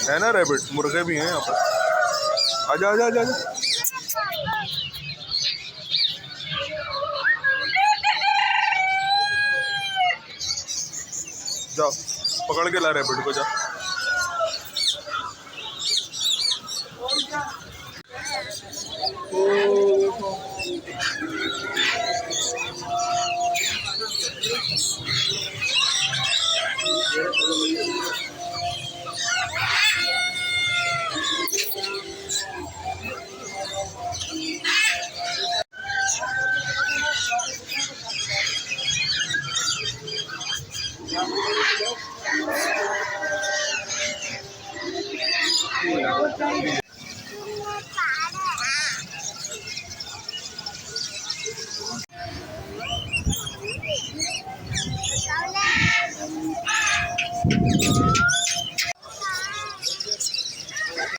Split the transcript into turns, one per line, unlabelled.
है ना रैबिट, मुर्गे भी हैं यहाँ पर। आजा आजा आजा आजा। जाओ पकड़ के ला रैबिट को, जा।